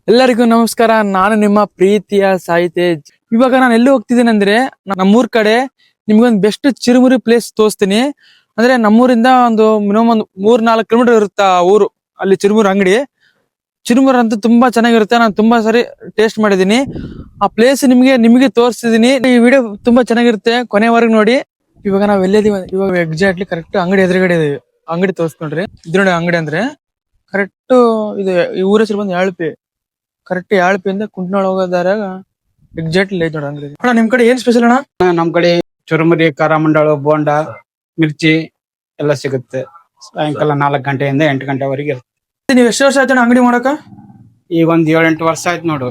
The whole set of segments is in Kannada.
ಎಲ್ಲರಿಗೂ ನಮಸ್ಕಾರ. ನಾನು ನಿಮ್ಮ ಪ್ರೀತಿಯ ಸಾಯಿ ತೇಜ್. ಇವಾಗ ನಾನು ಎಲ್ಲಿ ಹೋಗ್ತಿದ್ದೀನಿ ಅಂದ್ರೆ ನಮ್ಮೂರ್ ಕಡೆ ನಿಮ್ಗೊಂದು ಬೆಸ್ಟ್ ಚಿರುಮುರಿ ಪ್ಲೇಸ್ ತೋರಿಸ್ತೀನಿ. ಅಂದ್ರೆ ನಮ್ಮೂರಿಂದ ಒಂದು ಮಿನಿಮಮ್ ಒಂದು 3-4 ಕಿಲೋಮೀಟರ್ ಇರುತ್ತೆ ಆ ಊರು. ಅಲ್ಲಿ ಚಿರುಮುರಿ ಅಂಗಡಿ. ಚಿರುಮುರಿ ಅಂತೂ ತುಂಬಾ ಚೆನ್ನಾಗಿರುತ್ತೆ. ನಾನು ತುಂಬಾ ಸರಿ ಟೇಸ್ಟ್ ಮಾಡಿದೀನಿ. ಆ ಪ್ಲೇಸ್ ನಿಮಗೆ ತೋರಿಸ್ತಿದೀನಿ. ಈ ವಿಡಿಯೋ ತುಂಬಾ ಚೆನ್ನಾಗಿರುತ್ತೆ, ಕೊನೆವರೆಗೂ ನೋಡಿ. ಇವಾಗ ನಾವ್ ಎಲ್ಲಿದೀವಿ, ಇವಾಗ ಎಕ್ಸಾಕ್ಟ್ಲಿ ಕರೆಕ್ಟ್ ಅಂಗಡಿ ಎದುರುಗಡೆ ಇದೀವಿ. ಅಂಗಡಿ ತೋರಿಸ್ಕೊಂಡ್ರಿ ಇದು ನೋಡಿ. ಅಂಗಡಿ ಅಂದ್ರೆ ಕರೆಕ್ಟ್ ಇದು ಈ ಊರ ಹೆಸರು ಬಂದು ಯಾಳ್ಪಿ. ಕರೆಕ್ಟ್ ಯಾಳ್ಪಿಯಿಂದ ಕುಂಟ್ನಾಳ್ ಹೋಗೋದಾರಾಗ ಎಕ್ಸಾಕ್ಟ್ಲಿ ಐತ್ ನೋಡ ಅಂಗಡಿ. ಅಣ್ಣ ನಿಮ್ ಕಡೆ ಏನ್ ಸ್ಪೆಷಲ್ ಅಣ್ಣ? ನಮ್ ಕಡೆ ಚುರುಮುರಿ, ಖಾರ ಮಂಡಾಳು, ಬೋಂಡ, ಮಿರ್ಚಿ ಎಲ್ಲ ಸಿಗುತ್ತೆ. ಸಾಯಂಕಾಲ 4 ಗಂಟೆಯಿಂದ 8 ಗಂಟೆವರೆಗೆ ಇರುತ್ತೆ. ನೀವ್ ಎಷ್ಟು ವರ್ಷ ಆಯ್ತಣ್ಣ ಅಂಗಡಿ ಮಾಡಕ? ಈಗ ಒಂದ್ 7-8 ವರ್ಷ ಆಯ್ತು ನೋಡು.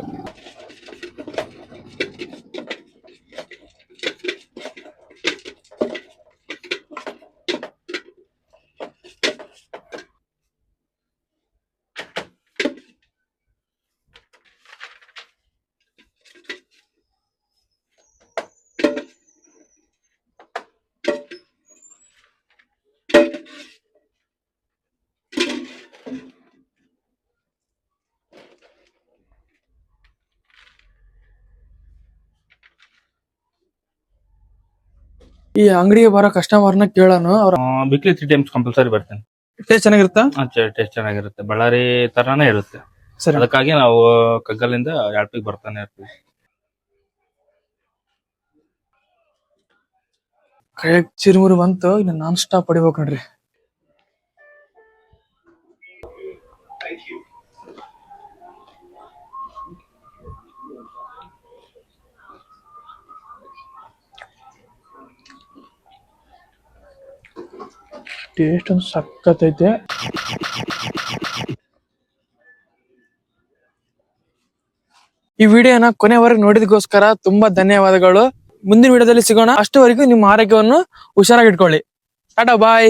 ಈ ಅಂಗಡಿಗೆ ಬರೋ ಕಸ್ಟಮರ್ನ ಕೇಳೋನು ಅವ್ರ ವೀಕ್ಲಿ 3 ಟೈಮ್ಸ್ ಕಂಪಲ್ಸರಿ ಬರ್ತೇನೆ. ಟೇಸ್ಟ್ ಚೆನ್ನಾಗಿರುತ್ತಾ? ಟೇಸ್ಟ್ ಚೆನ್ನಾಗಿರುತ್ತೆ, ಬಳ್ಳಾರಿ ತರಾನೇ ಇರುತ್ತೆ. ಸರಿ, ಅದಕ್ಕಾಗಿ ನಾವು ಕಗ್ಗಲಿಂದ ಯಾಳ್ಪಿಗೆ ಬರ್ತಾನೆ ಇರ್ತೀವಿ. ಕೈಯಾಗ ಚಿರುಮುರಿ ಬಂತು, ಇನ್ನು ನಾನ್ ಸ್ಟಾಪ್ ಹೊಡಿಬೇಕು ನೋಡ್ರಿ. ಟೇಸ್ಟ್ ಒಂದು ಸಕ್ಕತ್ತೈತೆ. ಈ ವಿಡಿಯೋನ ಕೊನೆವರೆಗೂ ನೋಡಿದಕ್ಕೋಸ್ಕರ ತುಂಬಾ ಧನ್ಯವಾದಗಳು. ಮುಂದಿನ ವಿಡಿಯೋದಲ್ಲಿ ಸಿಗೋಣ. ಅಷ್ಟವರೆಗೂ ನಿಮ್ಮ ಆರೋಗ್ಯವನ್ನು ಹುಷಾರಾಗಿಟ್ಕೊಳ್ಳಿ. ಟಾಟಾ ಬಾಯ್.